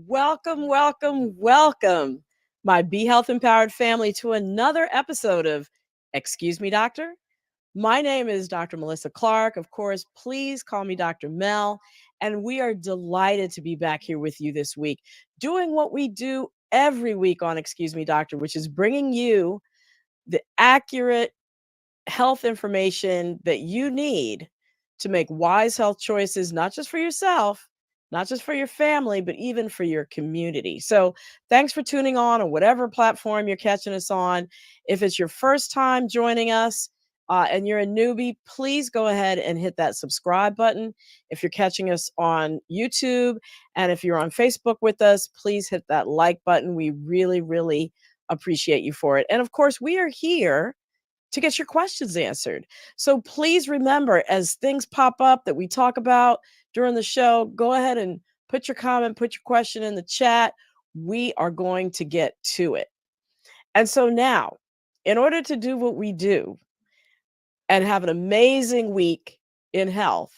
Welcome, welcome, welcome, my Be Health Empowered family, to another episode of Excuse Me, Doctor. My name is Dr. Melissa Clark. Of course, please call me Dr. Mel. And we are delighted to be back here with you this week, doing what we do every week on Excuse Me, Doctor, which is bringing you the accurate health information that you need to make wise health choices, not just for yourself, not just for your family, but even for your community. So thanks for tuning on whatever platform you're catching us on. If it's your first time joining us and you're a newbie, please go ahead and hit that subscribe button. If you're catching us on YouTube and if you're on Facebook with us, please hit that like button. We really, really appreciate you for it. And of course, we are here to get your questions answered. So please remember, as things pop up that we talk about during the show, go ahead and put your comment, put your question in the chat. We are going to get to it. And so now, in order to do what we do and have an amazing week in health,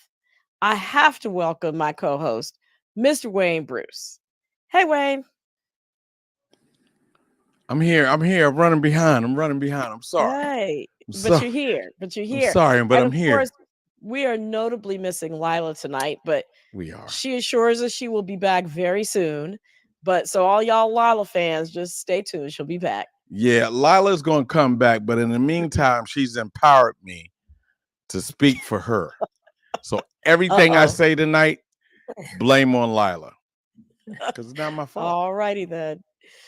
I have to welcome my co-host, Mr. Wayne Bruce. Hey, Wayne. I'm here. I'm running behind. I'm sorry. Hey, I'm but sorry. you're here. But you're I'm here. sorry, but And I'm of here. course, we are notably missing Lila tonight, but We are. she assures us she will be back very soon. But so all y'all Lila fans, just stay tuned. She'll be back. Yeah, Lila's going to come back, but in the meantime, she's empowered me to speak for her. So everything I say tonight, blame on Lila. Because it's not my fault. All righty then.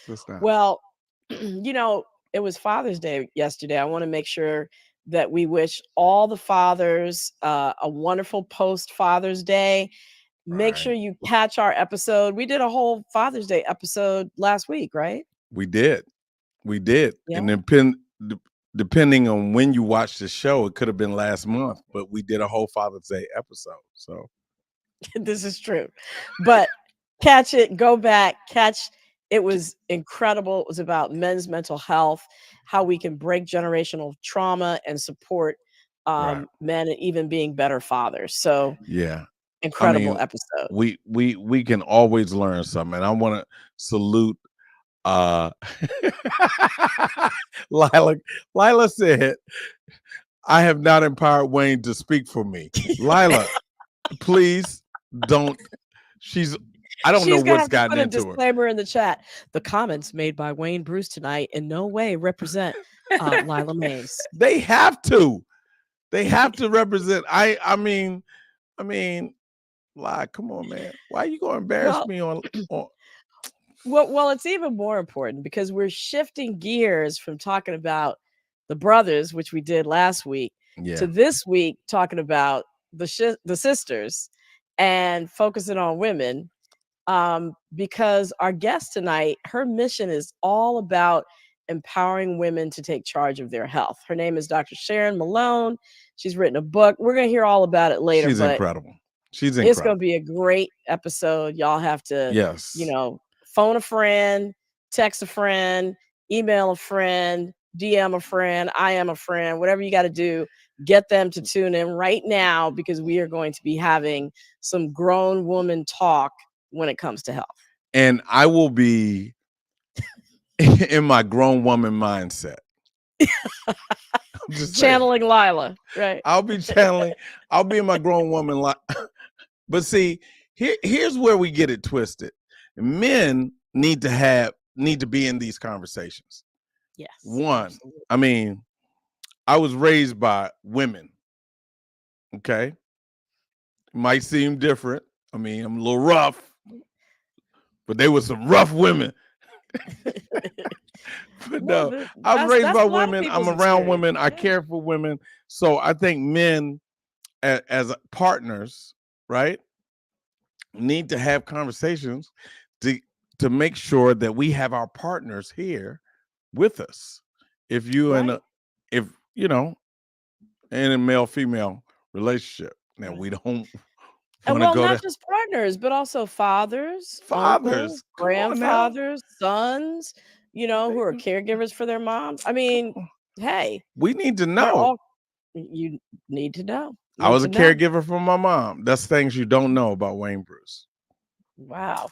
It's not. Well, it was Father's Day yesterday. I want to make sure that we wish all the fathers a wonderful post-Father's Day. Make sure you catch our episode. We did a whole Father's Day episode last week, right? We did. Yeah. And depending on when you watch the show, it could have been last month, but we did a whole Father's Day episode. So this is true. But catch it, go back, catch. It was incredible. It was about men's mental health, how we can break generational trauma and support men and even being better fathers. So yeah. incredible episode. We can always learn something. And I want to salute Lila said, I have not empowered Wayne to speak for me. Lila, please don't. I don't know what's gotten into her. Disclaimer in the chat. The comments made by Wayne Bruce tonight in no way represent Lila Mays. They have to. They have to represent. I mean, Lila, come on, man. Why are you going to embarrass me on Well, it's even more important because we're shifting gears from talking about the brothers, which we did last week, to this week talking about the sisters and focusing on women. Because our guest tonight, her mission is all about empowering women to take charge of their health. Her name is Dr. Sharon Malone. She's written a book. We're going to hear all about it later. She's incredible. She's incredible. It's going to be a great episode. Y'all have to, phone a friend, text a friend, email a friend, DM a friend, I am a friend, whatever you got to do, get them to tune in right now because we are going to be having some grown woman talk when it comes to health. And I will be in my grown woman mindset. Channeling Lila, right? I'll be in my grown woman. But see, here's where we get it twisted. Men need to be in these conversations. Yes. One, I mean, I was raised by women. Okay. Might seem different. I mean, I'm a little rough, but they were some rough women. But no, I'm raised by women. I'm around women. I care for women. So I think men as partners, right, need to have conversations to make sure that we have our partners here with us. If you in a male-female relationship, now we don't. And well, not just partners, but also fathers, uncles, grandfathers, sons, who are caregivers for their moms. I mean, hey. We need to know. You need to know. I was a caregiver for my mom. That's things you don't know about Wayne Bruce. Wow.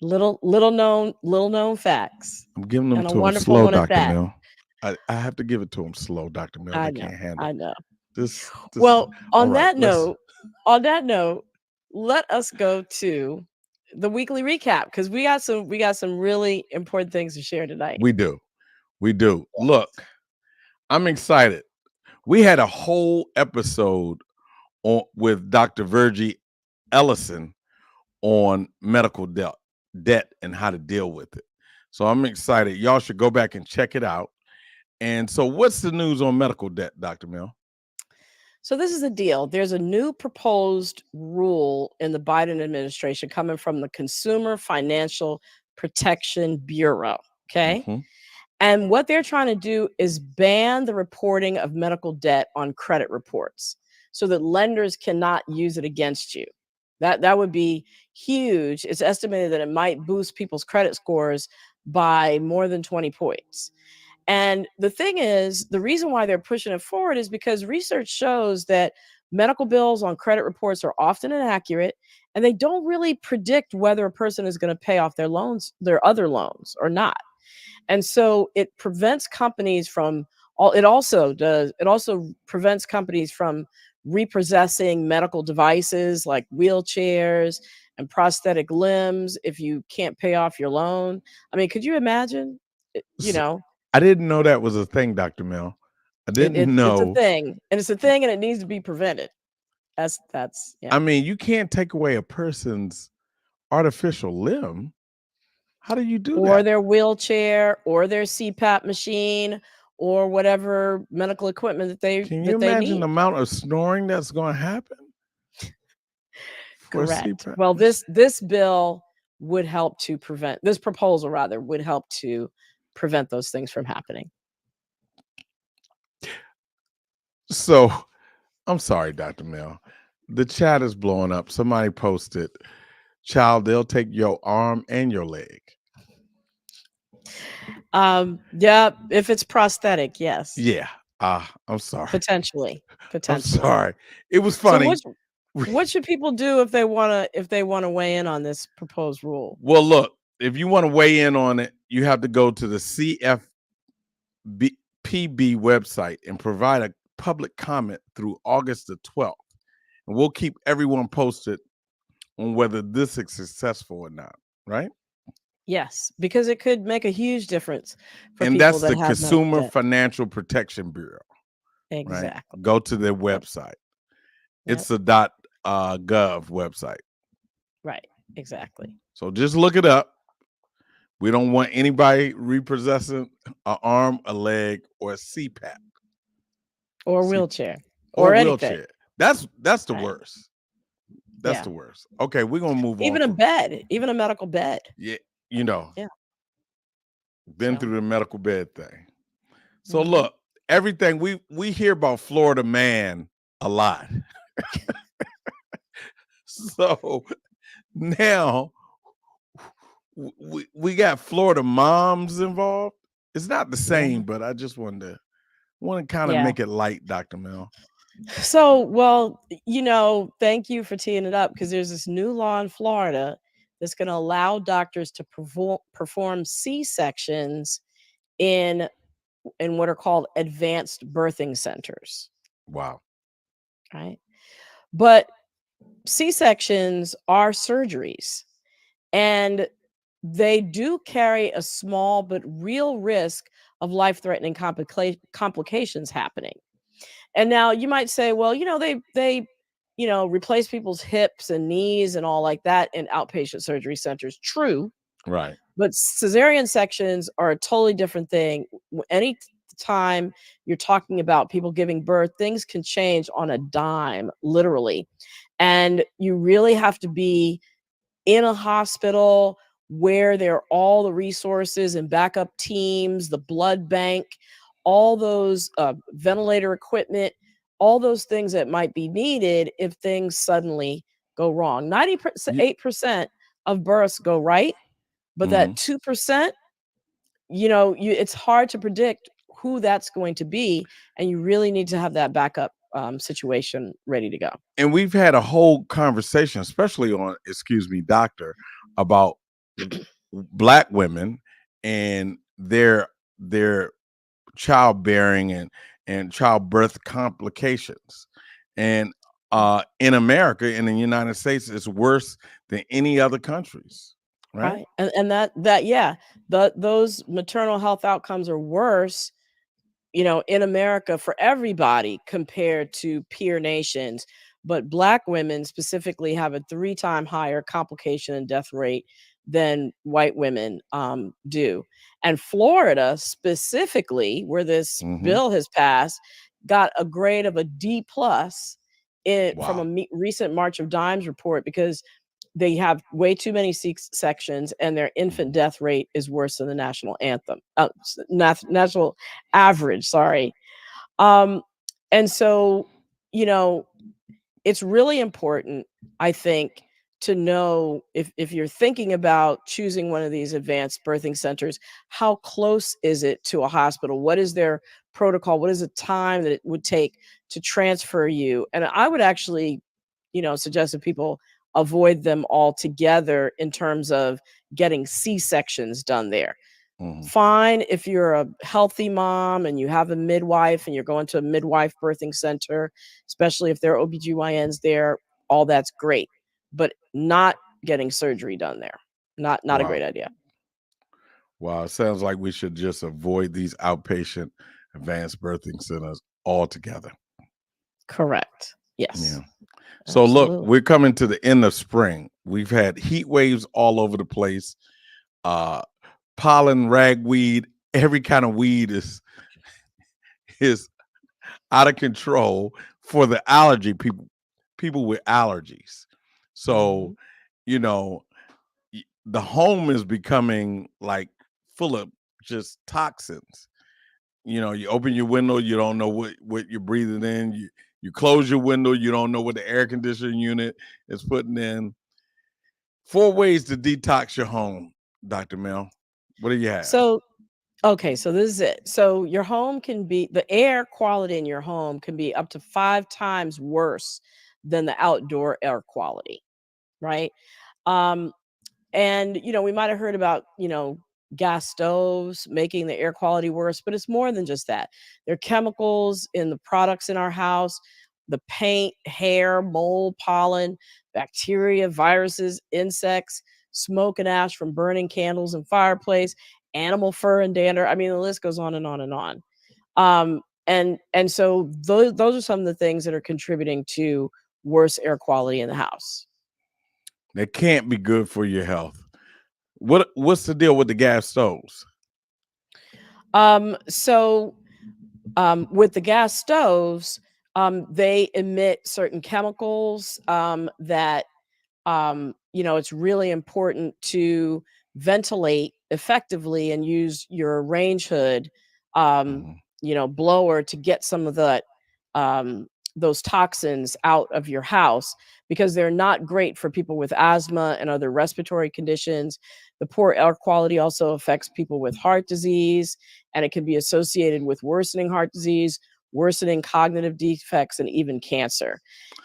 Little known facts. I'm giving them And a to him wonderful slow, one at Dr. that. Mel. I have to give it to him slow, Dr. Mel. I They know. can't handle I know. this. Well, All right. Let's. on that note, let us go to the weekly recap because we got some really important things to share tonight. We do. Look, I'm excited. We had a whole episode with Dr. Virgie Ellison on medical debt and how to deal with it. So I'm excited. Y'all should go back and check it out. And so what's the news on medical debt, Dr. Mel? So this is the deal. There's a new proposed rule in the Biden administration coming from the Consumer Financial Protection Bureau. Okay. Mm-hmm. And what they're trying to do is ban the reporting of medical debt on credit reports so that lenders cannot use it against you. That would be huge. It's estimated that it might boost people's credit scores by more than 20 points. And the thing is, the reason why they're pushing it forward is because research shows that medical bills on credit reports are often inaccurate and they don't really predict whether a person is going to pay off their other loans or not. And so it prevents companies from it also prevents companies from repossessing medical devices like wheelchairs and prosthetic limbs if you can't pay off your loan. I mean, could you imagine? You know, I didn't know that was a thing, Dr. Mel. I didn't it's a know. thing, and it's a thing, and it needs to be prevented. That's yeah. I mean, you can't take away a person's artificial limb. How do you do Or that? their wheelchair, or their CPAP machine, or whatever medical equipment that they Can you imagine need. the amount of snoring that's going to happen? Correct. Well, this bill would help to prevent this proposal rather would help to prevent those things from happening. So, I'm sorry, Dr. Mel. The chat is blowing up. Somebody posted, "Child, they'll take your arm and your leg." Yeah, if it's prosthetic, yes. Yeah. I'm sorry. Potentially. I'm sorry. It was So funny. what should people do if they wanna weigh in on this proposed rule? Well, look, if you want to weigh in on it, you have to go to the CFPB website and provide a public comment through August the 12th. And we'll keep everyone posted on whether this is successful or not, right? Yes, because it could make a huge difference for And people that's that the have medical Consumer debt. Financial Protection Bureau. Right? Exactly. Go to their website. Yep. It's the .gov website. Right. Exactly. So just look it up. We don't want anybody repossessing an arm, a leg, or a CPAP. Or a wheelchair. Or Or wheelchair. anything. That's the Right. worst. That's the worst. Okay, we're gonna move on. Even a bed, even a medical bed. Yeah, Yeah. been through the medical bed thing. So look, everything we hear about Florida man a lot. So now we got Florida moms involved. It's not the same, but I just want to kind of make it light, Dr. Mel. So, well, thank you for teeing it up because there's this new law in Florida that's going to allow doctors to perform C-sections in what are called advanced birthing centers. Wow. Right. But C-sections are surgeries, and they do carry a small but real risk of life-threatening complications happening. And now you might say, well, they replace people's hips and knees and all like that in outpatient surgery centers. True. Right. But cesarean sections are a totally different thing. Any time you're talking about people giving birth, things can change on a dime, literally. And you really have to be in a hospital where there are all the resources and backup teams, the blood bank, all those ventilator equipment, all those things that might be needed if things suddenly go wrong. 98% of births go right, but that 2%, it's hard to predict who that's going to be, and you really need to have that backup situation ready to go. And we've had a whole conversation, especially on Excuse Me, Doctor, about Black women and their childbearing and childbirth complications. And in America, in the United States, it's worse than any other countries, right? Right. And yeah, those maternal health outcomes are worse, in America for everybody compared to peer nations. But Black women specifically have a 3 time higher complication and death rate than white women do. And Florida, specifically, where this Mm-hmm. bill has passed, got a grade of a D plus from Wow. a recent March of Dimes report because they have way too many sections and their infant Mhm. death rate is worse than the national anthem, national average, sorry. Um, and so, you know, it's really important, I think, to know if you're thinking about choosing one of these advanced birthing centers, how close is it to a hospital? What is their protocol? What is the time that it would take to transfer you? And I would actually, suggest that people avoid them altogether in terms of getting C-sections done there. Mhm. Fine if you're a healthy mom and you have a midwife and you're going to a midwife birthing center, especially if there are OBGYNs there, all that's great. But not getting surgery done there. Not a Wow. great idea. Wow. It sounds like we should just avoid these outpatient advanced birthing centers altogether. Correct. Yeah. Yes. So look, Absolutely. we're coming to the end of spring. We've had heat waves all over the place. Uh Pollen, ragweed, every kind of weed is out of control for the allergy people with allergies. So, Mhm. you know, the home is becoming like full of just toxins. You open your window, you don't know what you're breathing in. You close your window, you don't know what the air conditioning unit is putting in. 4 ways to detox your home, Dr. Mel. What do you have? So okay, so this is it. So your home can be the air quality in your home can be up to 5 times worse than the outdoor air quality, right? Um, And, we might have heard about, gas stoves making the air quality worse, but it's more than just that. There are chemicals in the products in our house, the paint, hair, mold, pollen, bacteria, viruses, insects, smoke and ash from burning candles and fireplace, animal fur and dander. I mean, the list goes on and on and on. And so those are some of the things that are contributing to worse air quality in the house. That can't be good for your health. What's the deal with the gas stoves? So with the gas stoves, they emit certain chemicals that it's really important to ventilate effectively and use your range hood, um, Mhm. blower to get some of um, those toxins out of your house because they're not great for people with asthma and other respiratory conditions. The poor air quality also affects people with heart disease, and it can be associated with worsening heart disease, worsening cognitive defects, and even cancer.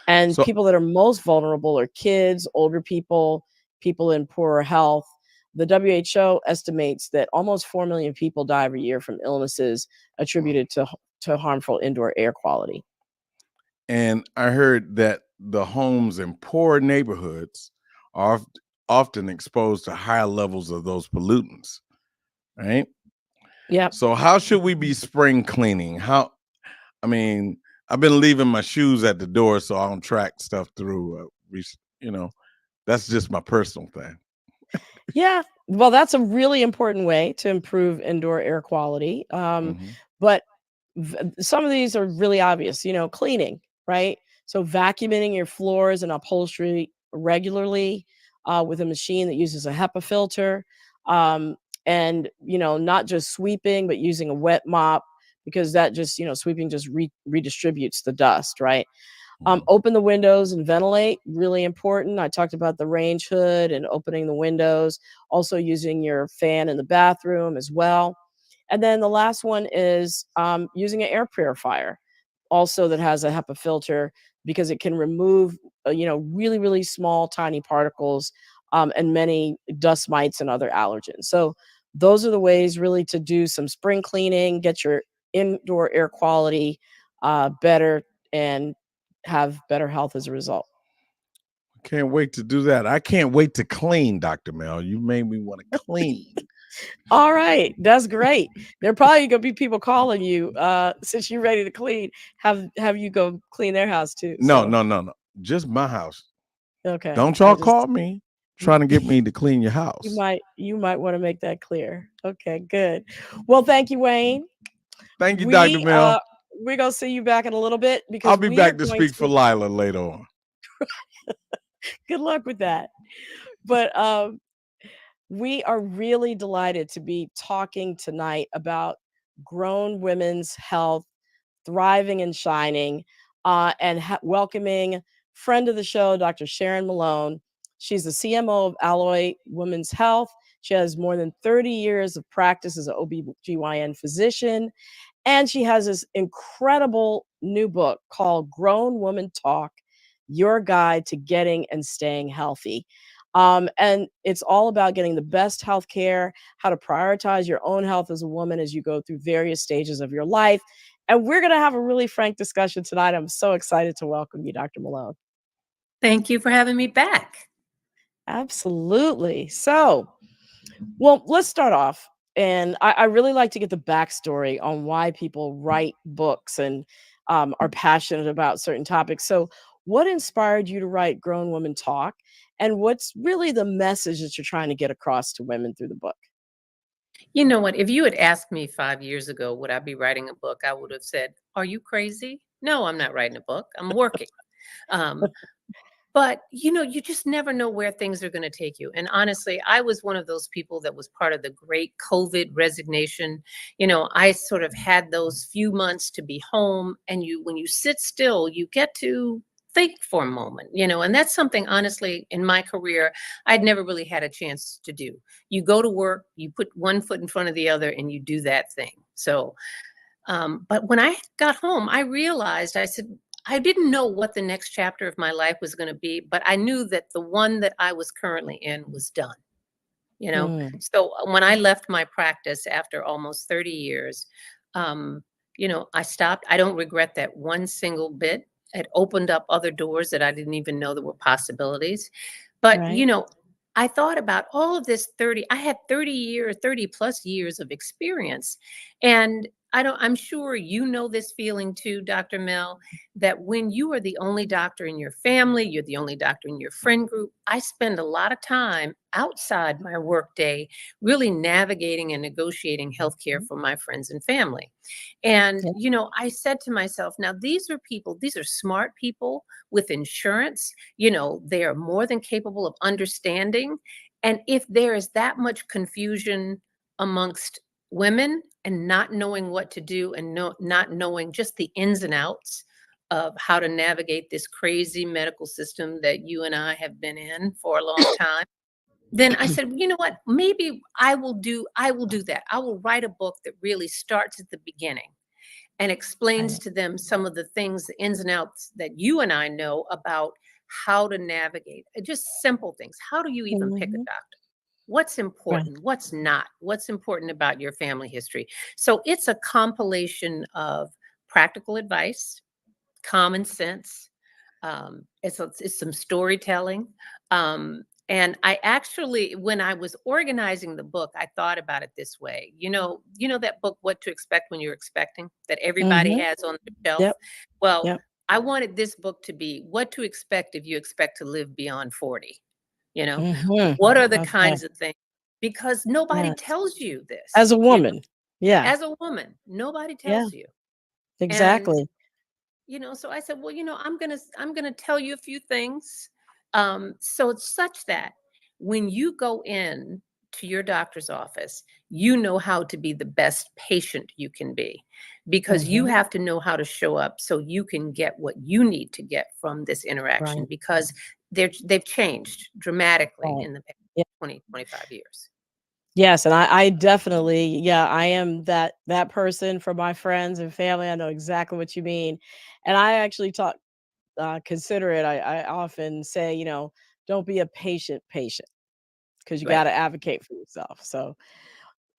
And So people that are most vulnerable are kids, older people, people in poorer health. The WHO estimates that almost 4 million people die every year from illnesses attributed to harmful indoor air quality. and I heard that the homes in poor neighborhoods are often exposed to higher levels of those pollutants, right? Yep. So how should we be spring cleaning? I mean, I've been leaving my shoes at the door so I don't track stuff through. You know, that's just my personal thing. Yeah. Well, that's a really important way to improve indoor air quality. Hmm. But some of these are really obvious, cleaning, right? So vacuuming your floors and upholstery regularly with a machine that uses a HEPA filter. Um, and, not just sweeping, but using a wet mop because that just, sweeping just redistributes the dust, right? Hmm. Open the windows and ventilate, really important. I talked about the range hood and opening the windows, also using your fan in the bathroom as well. And then the last one is using an air purifier, also that has a HEPA filter because it can remove, really, really small, tiny particles and many dust mites and other allergens. So those are the ways really to do some spring cleaning, get your indoor air quality better, and have better health as a result. Can't wait to do that. I can't wait to clean, Dr. Mel. You made me want to clean. All right, that's great. There are probably gonna be people calling you since you're ready to clean. Have you go clean their house too. No, So no, no, no. Just my house. okay, Don't I y'all just call me trying to get me to clean your you house. might want to make that clear. Okay, good. Well, thank you, Wayne. Thank you, Dr. We Mel. we're gonna see you back in a little bit I'll because be we are back to going speak for to Lila later on. good luck with that. But we are really delighted to be talking tonight about grown women's health, thriving and shining, and welcoming friend of the show, Dr. Sharon Malone. She's the CMO of Alloy Women's Health. She has more than 30 years of practice as an OBGYN physician. And she has this incredible new book called Grown Woman Talk, Your Guide to Getting and Staying Healthy. And it's all about getting the best health care, how to prioritize your own health as a woman as you go through various stages of your life. And we're going to have a really frank discussion tonight. I'm so excited to welcome you, Dr. Malone. Thank you for having me back. Absolutely. So, well, let's start off. And I really like to get the backstory on why people write books and are passionate about certain topics. So, what inspired you to write Grown Woman Talk? And what's really the message that you're trying to get across to women through the book? You know what? If you had asked me 5 years ago, would I be writing a book? I would have said, "Are you crazy? No, I'm not writing a book. I'm working." Um, but you just never know where things are going to take you. And honestly, I was one of those people that was part of the great COVID resignation. I sort of had those few months to be home, and when you sit still, you get to think for a moment, and that's something, honestly, in my career, I'd never really had a chance to do. You go to work, you put one foot in front of the other, and you do that thing. So, but when I got home, I realized, I said, I didn't know what the next chapter of my life was going to be, but I knew that the one that I was currently in was done. Mm, So when I left my practice after almost 30 years, um, I stopped. I don't regret that one single bit. It opened up other doors that I didn't even know there were possibilities. But, right. I thought about all of this 30, I had 30 plus years of experience. And I'm sure you know this feeling too, Dr. Mel, that when you are the only doctor in your family, you're the only doctor in your friend group. I spend a lot of time outside my workday really navigating and negotiating healthcare for my friends and family. And, Yeah. I said to myself, now these are people, these are smart people with insurance. They are more than capable of understanding. And if there is that much confusion amongst women and not knowing what to do and not knowing just the ins and outs of how to navigate this crazy medical system that you and I have been in for a long time, then I said, you know what, maybe I will do that. I will write a book that really starts at the beginning and explains Right. to them some of the things, the ins and outs that you and I know about how to navigate, just simple things. How do you even pick a Mhm. doctor? What's Right. important? What's not? What's important about your family history? So it's a compilation of practical advice, common sense. It's some storytelling. And I actually, when I was organizing the book, I thought about it this way. That book, What to Expect When You're Expecting, that everybody Mhm. has on their shelf. Yep. Well, Yep. I wanted this book to be what to expect if you expect to live beyond 40. You know, Mhm. what are the Okay. kinds of things? Because nobody Yes. tells you As this. a woman. Yeah. As a woman, nobody Yeah. tells you. And Exactly. so I said, well, I'm gonna tell you a few things. So it's such that when you go in to your doctor's office, you know how to be the best patient you can be, because you Mhm. have to know how to show up so you can get what you need to get from this interaction, Right. because they've changed dramatically Right. in the past Yeah. 20, 25 years. Yes, and I definitely, yeah, I am that person for my friends and family. I know exactly what you mean. And I actually talk consider it. I often say, don't be a patient patient. because you Right. got to advocate for yourself. So,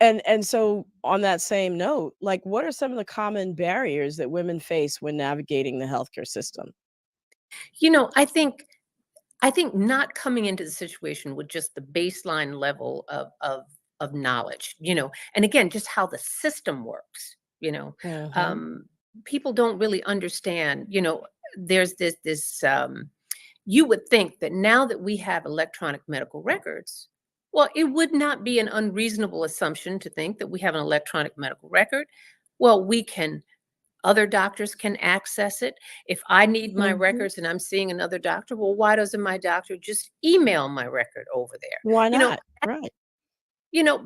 and so on that same note, like what are some of the common barriers that women face when navigating the healthcare system? I think not coming into the situation with just the baseline level of knowledge, and again, just how the system works, Mhm. um, people don't really understand, there's this you would think that now that we have electronic medical records, well, it would not be an unreasonable assumption to think that we have an electronic medical record. Well, other doctors can access it. If I need my Mhm. records and I'm seeing another doctor, well, why doesn't my doctor just email my record over there? Why You know, not? Right.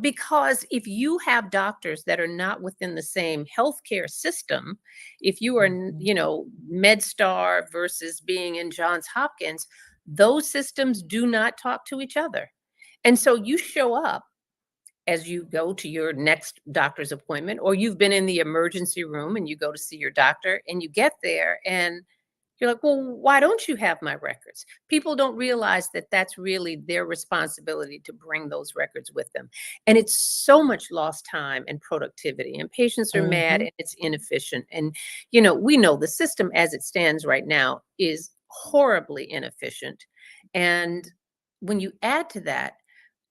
because if you have doctors that are not within the same healthcare system, if you are, Mhm. MedStar versus being in Johns Hopkins, those systems do not talk to each other. And so you show up as you go to your next doctor's appointment, or you've been in the emergency room and you go to see your doctor and you get there and you're like, well, why don't you have my records? People don't realize that that's really their responsibility to bring those records with them. And it's so much lost time and productivity, and patients are mad Mhm. and it's inefficient. And, we know the system as it stands right now is horribly inefficient. And when you add to that,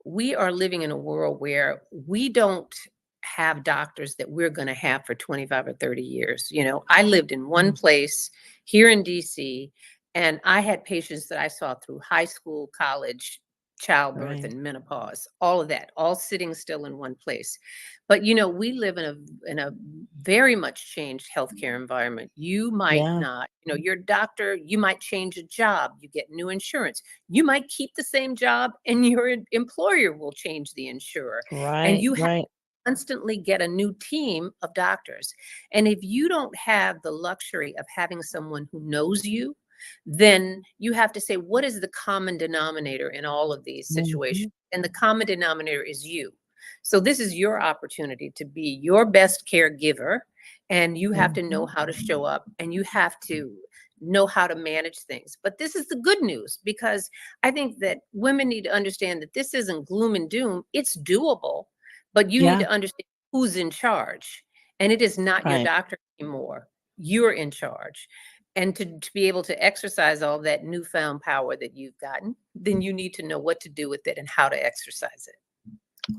we are living in a world where we don't have doctors that we're going to have for 25 or 30 years. I lived in one Mm. place here in DC, and I had patients that I saw through high school, college, childbirth, Right. and menopause, all of that, all sitting still in one place. But we live in a very much changed healthcare environment. You might Yeah. not, your doctor, you might change a job, you get new insurance. You might keep the same job and your employer will change the insurer. And Right. you have Right. to constantly get a new team of doctors. And if you don't have the luxury of having someone who knows you, then you have to say, what is the common denominator in all of these situations? Mhm. And the common denominator is you. So this is your opportunity to be your best caregiver. And you have to know Mhm. how to show up, and you have to know how to manage things. But this is the good news, because I think that women need to understand that this isn't gloom and doom. It's doable, but you need Yeah. to understand who's in charge. And it is not your Right. doctor anymore. You're in charge. And to be able to exercise all that newfound power that you've gotten, then you need to know what to do with it and how to exercise it.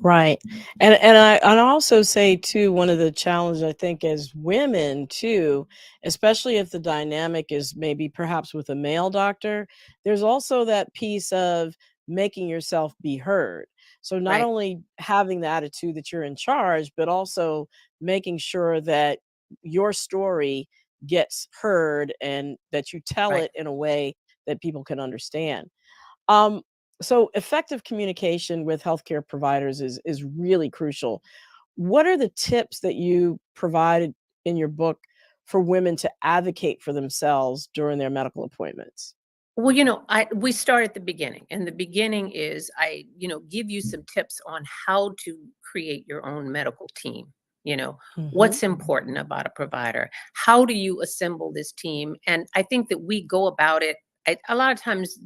Right. And I also say too, one of the challenges I think as women too, especially if the dynamic is maybe perhaps with a male doctor, there's also that piece of making yourself be heard. So not Right. only having the attitude that you're in charge, but also making sure that your story gets heard and that you tell Right. it in a way that people can understand. Um, so effective communication with healthcare providers is really crucial. What are the tips that you provided in your book for women to advocate for themselves during their medical appointments? Well, we start at the beginning, and the beginning is give you some tips on how to create your own medical team. Mhm. What's important about a provider? How do you assemble this team? And I think that we go about it a lot of times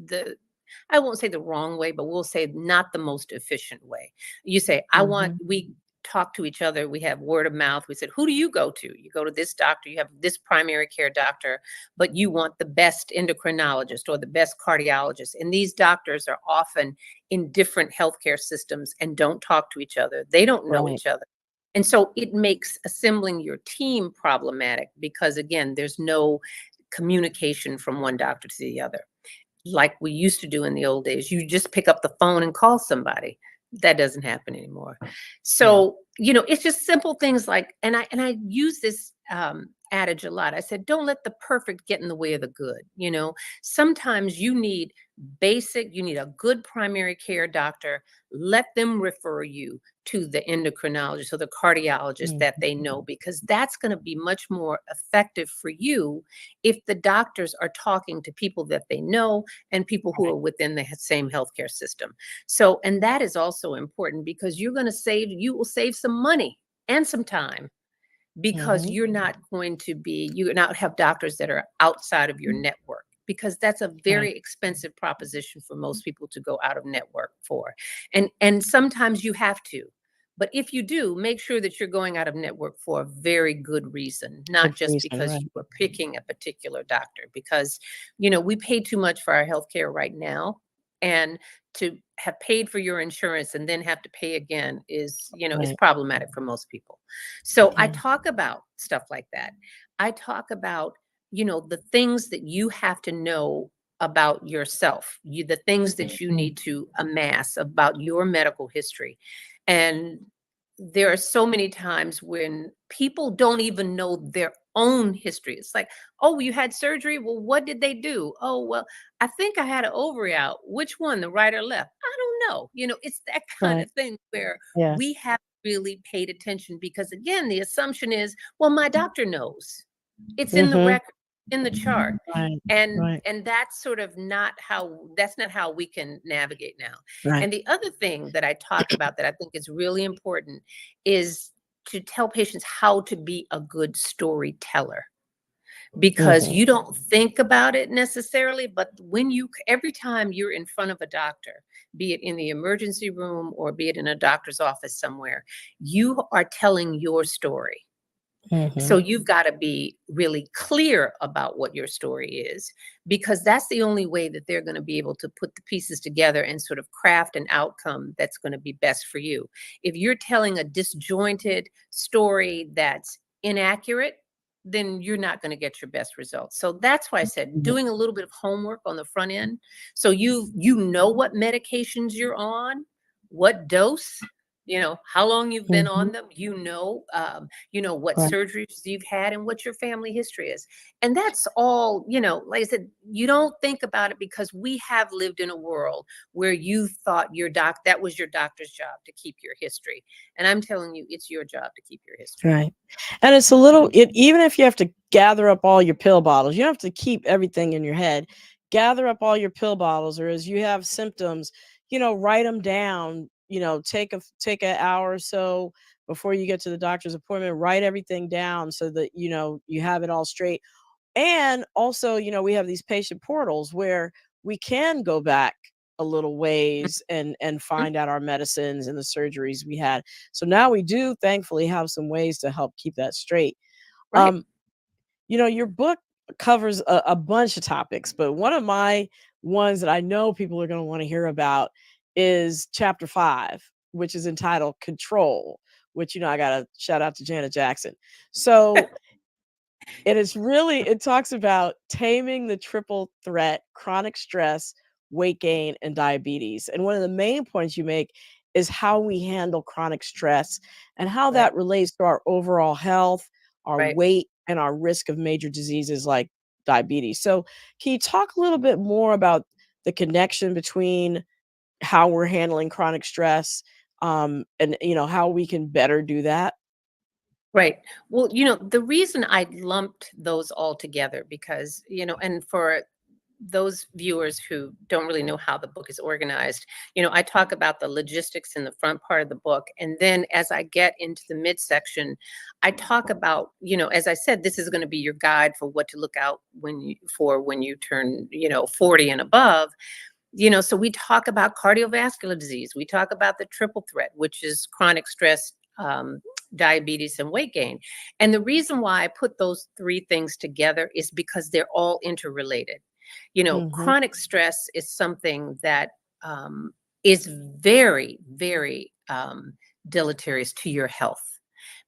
I won't say the wrong way, but we'll say not the most efficient way. You say, Mhm. we talk to each other, we have word of mouth. We said, who do you go to? You go to this doctor, you have this primary care doctor, but you want the best endocrinologist or the best cardiologist. And these doctors are often in different healthcare systems and don't talk to each other. They don't know Right. each other. And so it makes assembling your team problematic because, again, there's no communication from one doctor to the other like we used to do in the old days. You just pick up the phone and call somebody. That doesn't happen anymore. Yeah. So, it's just simple things like, and I use this adage a lot. I said, don't let the perfect get in the way of the good. Sometimes you need a good primary care doctor. Let them refer you to the endocrinologist or the cardiologist that Mhm. they know, because that's going to be much more effective for you if the doctors are talking to people that they know and people who Right. are within the same healthcare system. So, and that is also important because you will save some money and some time because Mhm. you're not have doctors that are outside of your network. because that's a very expensive proposition for most people to go out of network for. And sometimes you have to. But if you do, make sure that you're going out of network for a very good reason, not just because you were picking a particular doctor. Because, we pay too much for our healthcare right now. And to have paid for your insurance and then have to pay again is, is problematic for most people. So I talk about stuff like that. I talk about, the things that you have to know about yourself, the things that you need to amass about your medical history. And there are so many times when people don't even know their own history. It's like, oh, you had surgery. Well, what did they do? Oh, well, I think I had an ovary out. Which one, the right or left? I don't know. It's that kind of thing where we have really paid attention because, again, the assumption is, well, my doctor knows. It's in the record, in the chart. And that's sort of not how we can navigate now. And the other thing that I talk about that I think is really important is to tell patients how to be a good storyteller, because you don't think about it necessarily, but every time you're in front of a doctor, be it in the emergency room or be it in a doctor's office somewhere, you are telling your story. So you've got to be really clear about what your story is, because that's the only way that they're going to be able to put the pieces together and sort of craft an outcome that's going to be best for you. If you're telling a disjointed story that's inaccurate, then you're not going to get your best results. So that's why I said doing a little bit of homework on the front end. So you know what medications you're on, what dose, how long you've been on them, what surgeries you've had and what your family history is. And that's all, like I said, you don't think about it because we have lived in a world where you thought that was your doctor's job to keep your history. And I'm telling you, it's your job to keep your history. Right. And it's even if you have to gather up all your pill bottles, you don't have to keep everything in your head. Gather up all your pill bottles, or as you have symptoms, write them down. Take an hour or so before you get to the doctor's appointment, write everything down so that, you have it all straight. And also, we have these patient portals where we can go back a little ways and find out our medicines and the surgeries we had. So now we do thankfully have some ways to help keep that straight. Right. Your book covers a bunch of topics, but one of my ones that I know people are going to want to hear about is chapter 5, which is entitled Control, which, I got to shout out to Janet Jackson. So it talks about taming the triple threat: chronic stress, weight gain, and diabetes. And one of the main points you make is how we handle chronic stress and how that relates to our overall health, our weight, and our risk of major diseases like diabetes. So can you talk a little bit more about the connection between how we're handling chronic stress, and how we can better do that? Right. Well, the reason I lumped those all together because, and for those viewers who don't really know how the book is organized, I talk about the logistics in the front part of the book. And then as I get into the midsection, I talk about, as I said, this is going to be your guide for what to look out when you turn, 40 and above. So we talk about cardiovascular disease. We talk about the triple threat, which is chronic stress, diabetes, and weight gain. And the reason why I put those three things together is because they're all interrelated. Chronic stress is something that is very, very deleterious to your health,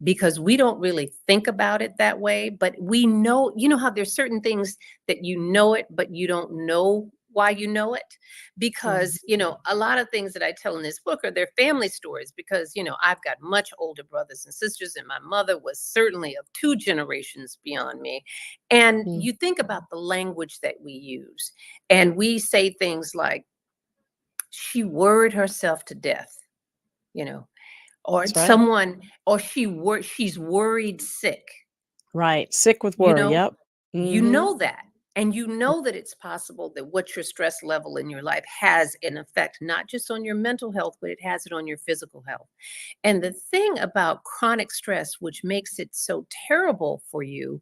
because we don't really think about it that way. But we know, how there's certain things that it, but you don't know why you know it, because a lot of things that I tell in this book are their family stories, because I've got much older brothers and sisters, and my mother was certainly of 2 generations beyond me. And you think about the language that we use, and we say things like, she worried herself to death, or someone, or she's worried sick. Right. Sick with worry. Yep. You know that. And you know that it's possible that what your stress level in your life has an effect, not just on your mental health, but it has it on your physical health. And the thing about chronic stress, which makes it so terrible for you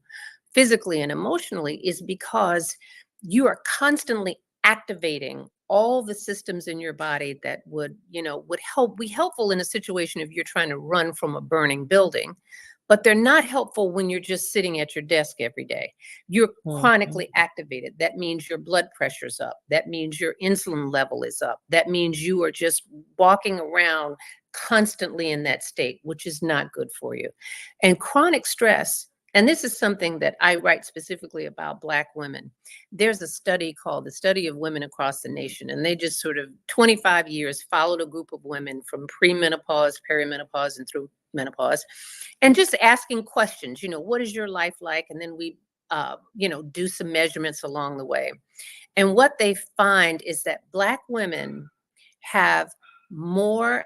physically and emotionally, is because you are constantly activating all the systems in your body that would, be helpful in a situation if you're trying to run from a burning building, but they're not helpful when you're just sitting at your desk every day. You're chronically activated. That means your blood pressure's up. That means your insulin level is up. That means you are just walking around constantly in that state, which is not good for you. And chronic stress, and this is something that I write specifically about Black women. There's a study called the Study of Women Across the Nation, and they just sort of 25 years followed a group of women from premenopause, perimenopause, and through menopause, and just asking questions, what is your life like? And then we, do some measurements along the way. And what they find is that Black women have more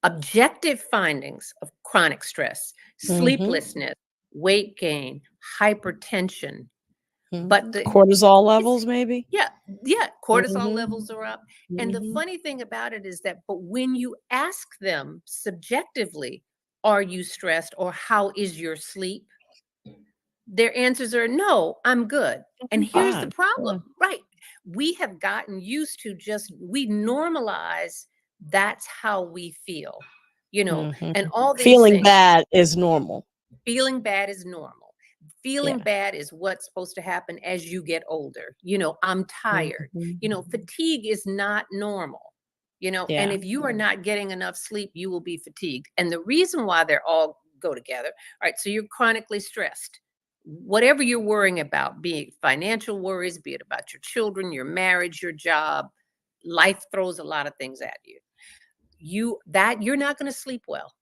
objective findings of chronic stress, sleeplessness, weight gain, hypertension, but the cortisol levels, maybe. Yeah, cortisol levels are up. And the funny thing about it is that, but when you ask them subjectively, are you stressed, or how is your sleep? Their answers are no, I'm good. And here's the problem, right? We have gotten used to we normalize that's how we feel, and all these feeling things. Bad is normal. Feeling bad is normal. Feeling bad is what's supposed to happen as you get older. I'm tired. Fatigue is not normal, and if you are not getting enough sleep, you will be fatigued. And the reason why they're all go together. All right. So you're chronically stressed. Whatever you're worrying about, be it financial worries, be it about your children, your marriage, your job, life throws a lot of things at you. You're not going to sleep well.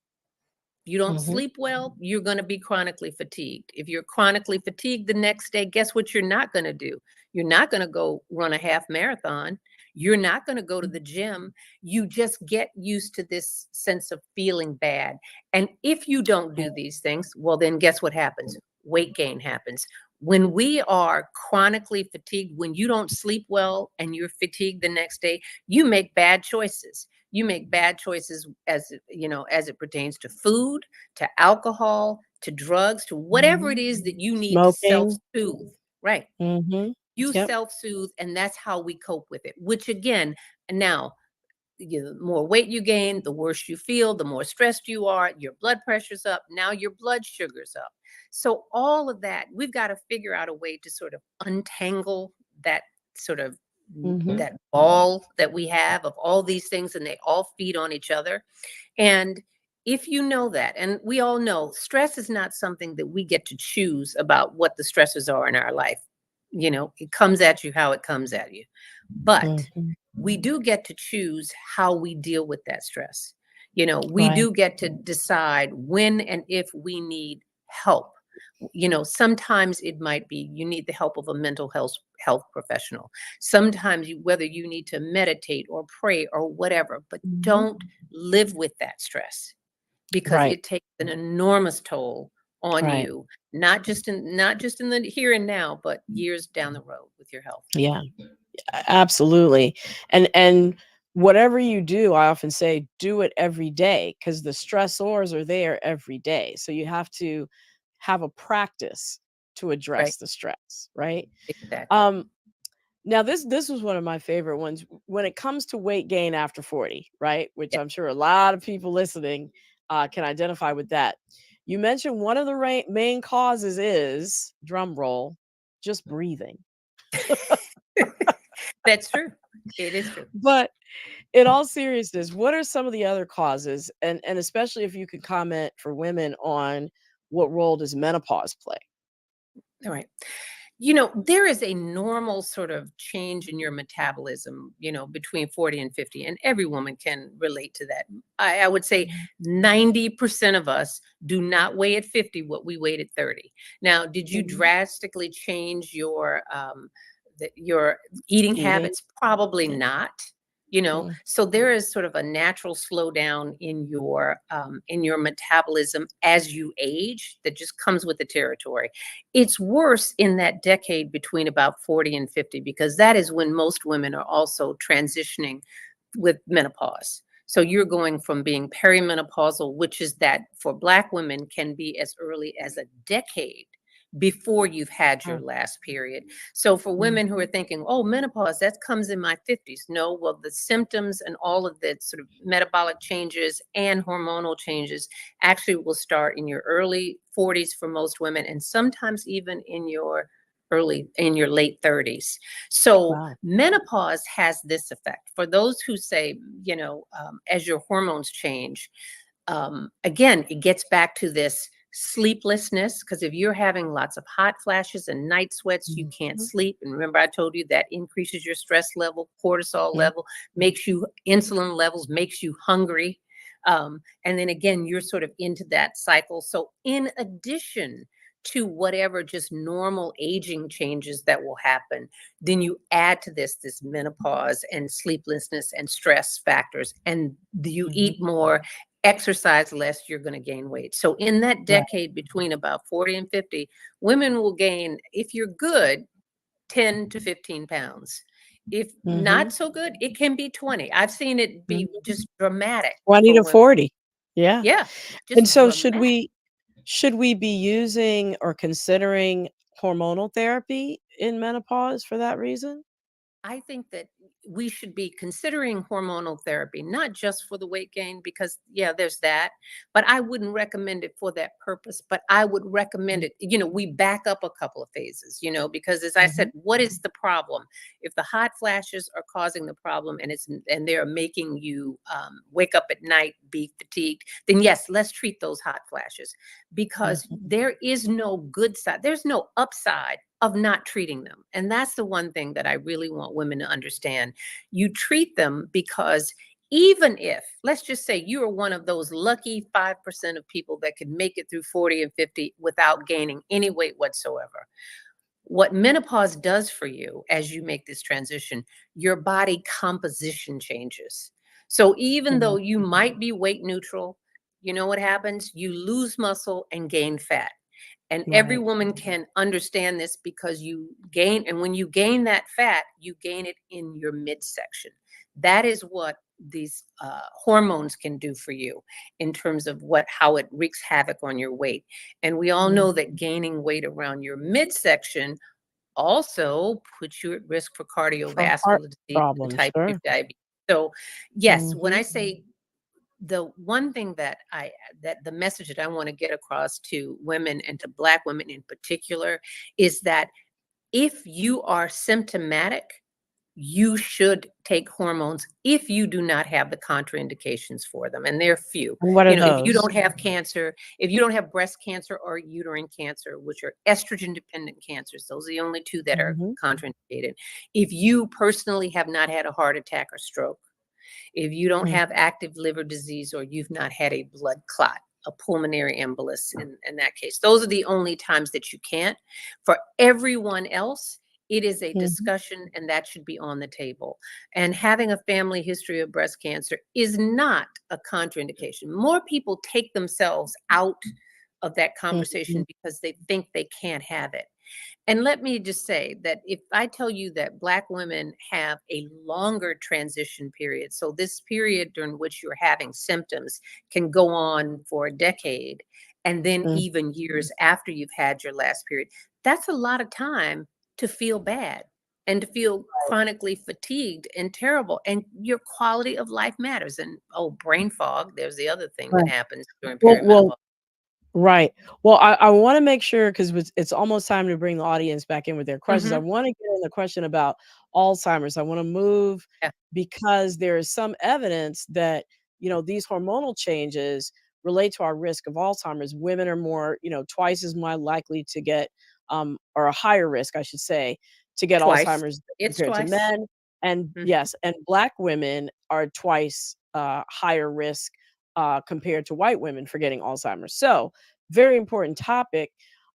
You don't sleep well, you're going to be chronically fatigued. If you're chronically fatigued the next day, guess what you're not going to do? You're not going to go run a half marathon. You're not going to go to the gym. You just get used to this sense of feeling bad. And if you don't do these things, well, then guess what happens? Weight gain happens. When we are chronically fatigued, when you don't sleep well and you're fatigued the next day, you make bad choices. You make bad choices as it pertains to food, to alcohol, to drugs, to whatever it is that you need to self-soothe. Right. You self-soothe, and that's how we cope with it, which again, now, the more weight you gain, the worse you feel, the more stressed you are, your blood pressure's up, now your blood sugar's up. So all of that, we've got to figure out a way to sort of untangle that sort of that ball that we have of all these things, and they all feed on each other. And if you know that, and we all know stress is not something that we get to choose about what the stresses are in our life. It comes at you how it comes at you. But we do get to choose how we deal with that stress. We do get to decide when and if we need help. Sometimes it might be you need the help of a mental health professional. Sometimes whether you need to meditate or pray or whatever, but don't live with that stress, because it takes an enormous toll on you, not just in the here and now, but years down the road with your health. Yeah, absolutely. And whatever you do, I often say, do it every day, because the stressors are there every day. So you have to have a practice to address the stress, right? Exactly. Now this was one of my favorite ones when it comes to weight gain after 40, right? Which I'm sure a lot of people listening can identify with that. You mentioned one of the main causes is, drum roll, just breathing. That's true. It is true. But in all seriousness, what are some of the other causes? And especially if you could comment for women on what role does menopause play? All right. There is a normal sort of change in your metabolism, between 40 and 50, and every woman can relate to that. I would say 90% of us do not weigh at 50 what we weighed at 30. Now, did you drastically change your eating habits? Probably not. So there is sort of a natural slowdown in your metabolism as you age that just comes with the territory. It's worse in that decade between about 40 and 50, because that is when most women are also transitioning with menopause. So you're going from being perimenopausal, which is that for Black women can be as early as a decade before you've had your last period. So for women who are thinking, oh, menopause, that comes in my 50s. No, well, the symptoms and all of the sort of metabolic changes and hormonal changes actually will start in your early 40s for most women, and sometimes even in your late 30s. So menopause has this effect. For those who say, as your hormones change, again, it gets back to this sleeplessness, because if you're having lots of hot flashes and night sweats, you can't sleep. And remember, I told you that increases your stress level, cortisol level, makes you insulin levels, makes you hungry. And then again, you're sort of into that cycle. So in addition to whatever just normal aging changes that will happen, then you add to this menopause and sleeplessness and stress factors, and you eat more, exercise less, you're going to gain weight. So in that decade between about 40 and 50, women will gain, if you're good, 10 to 15 pounds. If not so good, it can be 20. I've seen it be just dramatic. 20 to 40. Yeah. Yeah. And so should we be using or considering hormonal therapy in menopause for that reason? I think that we should be considering hormonal therapy, not just for the weight gain, because there's that, but I wouldn't recommend it for that purpose. But I would recommend it, we back up a couple of phases, because as I said, what is the problem? If the hot flashes are causing the problem and they're making you wake up at night, be fatigued, then yes, let's treat those hot flashes, because there is no good side. There's no upside of not treating them. And that's the one thing that I really want women to understand. You treat them because even if, let's just say you are one of those lucky 5% of people that can make it through 40 and 50 without gaining any weight whatsoever, what menopause does for you as you make this transition, your body composition changes. So even though you might be weight neutral, you know what happens? You lose muscle and gain fat. And every woman can understand this, because you gain, and when you gain that fat, you gain it in your midsection. That is what these hormones can do for you in terms of how it wreaks havoc on your weight. And we all know that gaining weight around your midsection also puts you at risk for cardiovascular disease and type 2 diabetes. So yes, when I say, the one thing that the message that I want to get across to women, and to Black women in particular, is that if you are symptomatic, you should take hormones if you do not have the contraindications for them. And there are few. And what are If you those? don't have cancer, if you don't have breast cancer or uterine cancer, which are estrogen dependent cancers, those are the only two that are contraindicated. If you personally have not had a heart attack or stroke, if you don't have active liver disease, or you've not had a blood clot, a pulmonary embolus in that case, those are the only times that you can't. For everyone else, it is a discussion, and that should be on the table. And having a family history of breast cancer is not a contraindication. More people take themselves out of that conversation because they think they can't have it. And let me just say that if I tell you that Black women have a longer transition period, so this period during which you're having symptoms can go on for a decade, and then even years after you've had your last period, that's a lot of time to feel bad and to feel chronically fatigued and terrible. And your quality of life matters. And brain fog, there's the other thing that happens during perimenopause. Right. Well, I want to make sure, because it's almost time to bring the audience back in with their questions. I want to get in the question about Alzheimer's. I want to move because there is some evidence that, these hormonal changes relate to our risk of Alzheimer's. Women are more, twice as much likely to get, or a higher risk, I should say, to get Twice. Alzheimer's It's compared to twice. men. And yes, and Black women are twice higher risk compared to white women for getting Alzheimer's. So, very important topic.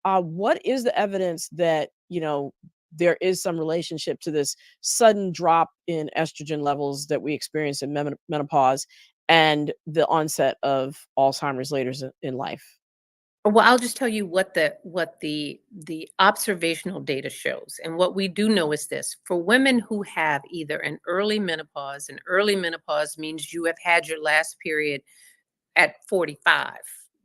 What is the evidence that, there is some relationship to this sudden drop in estrogen levels that we experience in menopause and the onset of Alzheimer's later in life? Well, I'll just tell you what the observational data shows. And what we do know is this: for women who have either an early menopause, means you have had your last period at 45,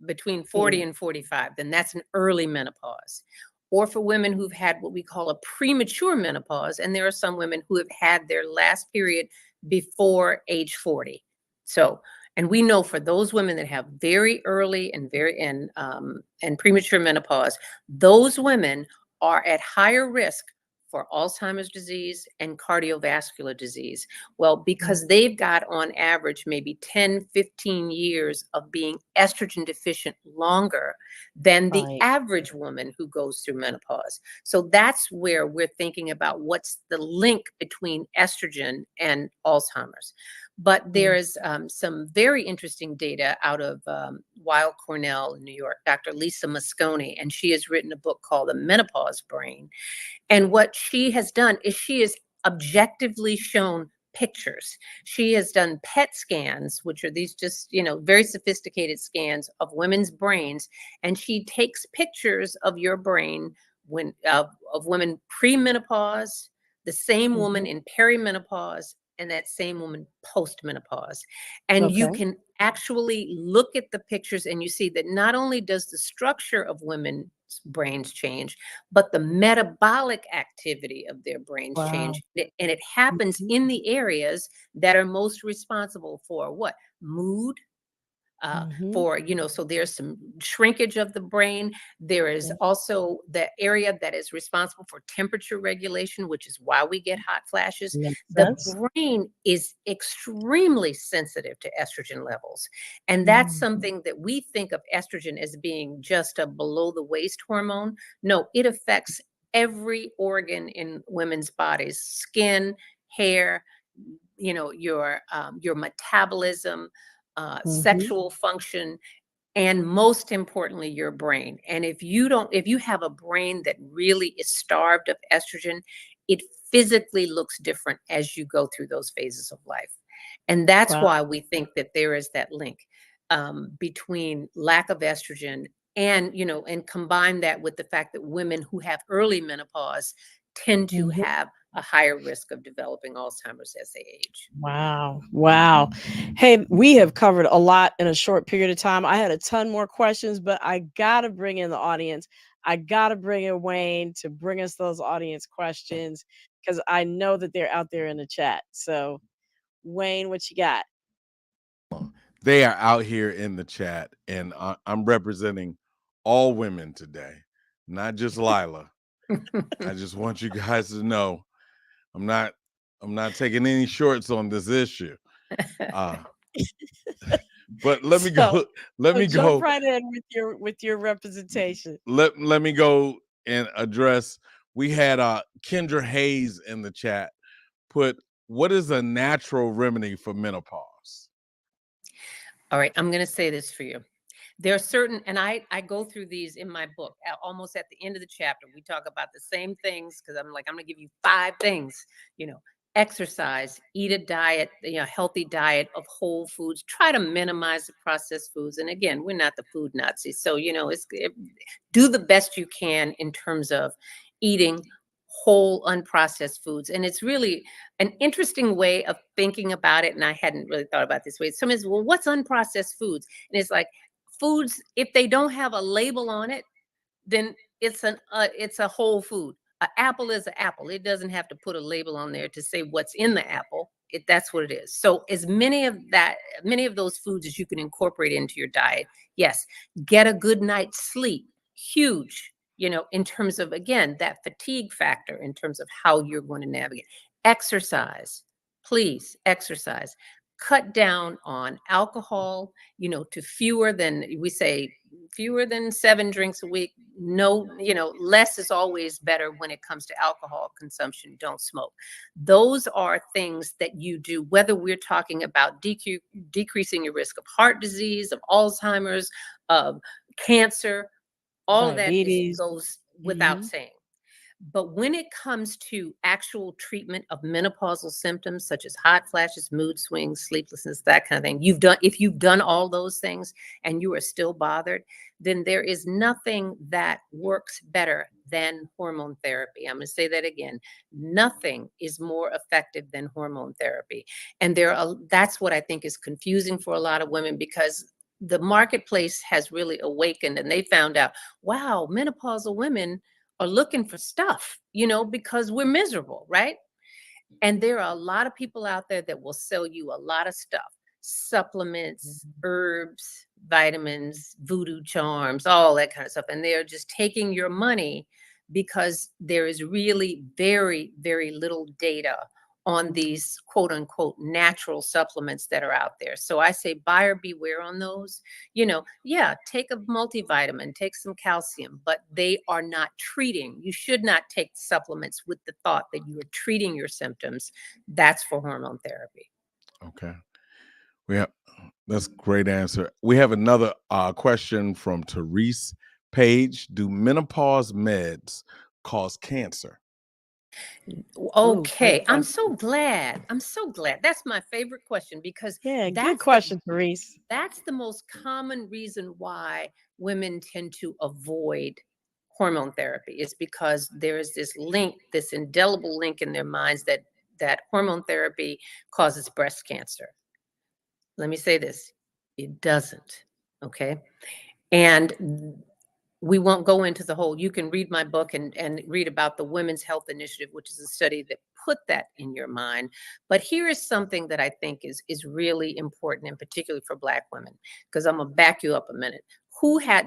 between 40 and 45, then that's an early menopause. or for women who've had what we call a premature menopause. And there are some women who have had their last period before age 40. So, and we know for those women that have very early and premature menopause, those women are at higher risk for Alzheimer's disease and cardiovascular disease. Well, because they've got on average maybe 10, 15 years of being estrogen deficient longer than the average woman who goes through menopause. So that's where we're thinking about what's the link between estrogen and Alzheimer's. But there is some very interesting data out of Weill Cornell in New York, Dr. Lisa Mosconi, and she has written a book called The Menopause Brain. And what she has done is she has objectively shown pictures. She has done PET scans, which are these just, very sophisticated scans of women's brains. And she takes pictures of your brain of women pre-menopause, the same woman in perimenopause, and that same woman post-menopause. And you can actually look at the pictures and you see that not only does the structure of women's brains change, but the metabolic activity of their brains change. And it happens in the areas that are most responsible for what? Mood, so there's some shrinkage of the brain. There is also the area that is responsible for temperature regulation, which is why we get hot flashes. The brain is extremely sensitive to estrogen levels. And that's something that we think of estrogen as being just a below the waist hormone. No, it affects every organ in women's bodies: skin, hair, your metabolism, sexual function, and most importantly, your brain. And if you have a brain that really is starved of estrogen, it physically looks different as you go through those phases of life. And that's why we think that there is that link between lack of estrogen and combine that with the fact that women who have early menopause tend to have a higher risk of developing Alzheimer's as they age. Wow. Hey, we have covered a lot in a short period of time. I had a ton more questions, but I got to bring in the audience. I got to bring in Wayne to bring us those audience questions because I know that they're out there in the chat. So, Wayne, what you got? They are out here in the chat, and I'm representing all women today, not just Lila. I just want you guys to know I'm not taking any shorts on this issue. But let me go. Jump right in with your representation. Let me go and address. We had Kendra Hayes in the chat put, what is a natural remedy for menopause? All right, I'm going to say this for you. There are certain, and I go through these in my book. Almost at the end of the chapter, we talk about the same things because I'm going to give you 5 things. Exercise, eat a diet, healthy diet of whole foods. Try to minimize the processed foods. And again, we're not the food Nazis, so do the best you can in terms of eating whole unprocessed foods. And it's really an interesting way of thinking about it. And I hadn't really thought about this way. Somebody says, well, what's unprocessed foods? And it's like, foods, if they don't have a label on it, then it's a whole food. An apple is an apple. It doesn't have to put a label on there to say what's in the apple. That's what it is. So as many of those foods as you can incorporate into your diet. Yes, get a good night's sleep. Huge, in terms of, again, that fatigue factor, in terms of how you're going to navigate. Exercise, please exercise. Cut down on alcohol, to fewer than 7 drinks a week. No, less is always better when it comes to alcohol consumption. Don't smoke. Those are things that you do, whether we're talking about decreasing your risk of heart disease, of Alzheimer's, of cancer, all Diabetes. Of that goes without saying. But when it comes to actual treatment of menopausal symptoms such as hot flashes, mood swings, sleeplessness, that kind of thing, if you've done all those things and you are still bothered, then there is nothing that works better than hormone therapy. I'm going to say that again. Nothing is more effective than hormone therapy. And that's what I think is confusing for a lot of women, because the marketplace has really awakened and they found out, wow, menopausal women are looking for stuff, because we're miserable, right? And there are a lot of people out there that will sell you a lot of stuff, supplements, herbs, vitamins, voodoo charms, all that kind of stuff. And they're just taking your money because there is really very, very little data on these quote unquote natural supplements that are out there. So I say buyer beware on those. Yeah, take a multivitamin, take some calcium, but they are not treating. You should not take supplements with the thought that you are treating your symptoms. That's for hormone therapy. Okay. That's a great answer. We have another question from Therese Page. Do menopause meds cause cancer? Okay, I'm so glad. That's my favorite question, because good question, Therese. That's the most common reason why women tend to avoid hormone therapy, is because there is this link, this indelible link in their minds that hormone therapy causes breast cancer. Let me say this, it doesn't, okay? And we won't go into the whole, you can read my book and read about the Women's Health Initiative, which is a study that put that in your mind. But here is something that I think is really important, and particularly for Black women, because I'm gonna back you up a minute.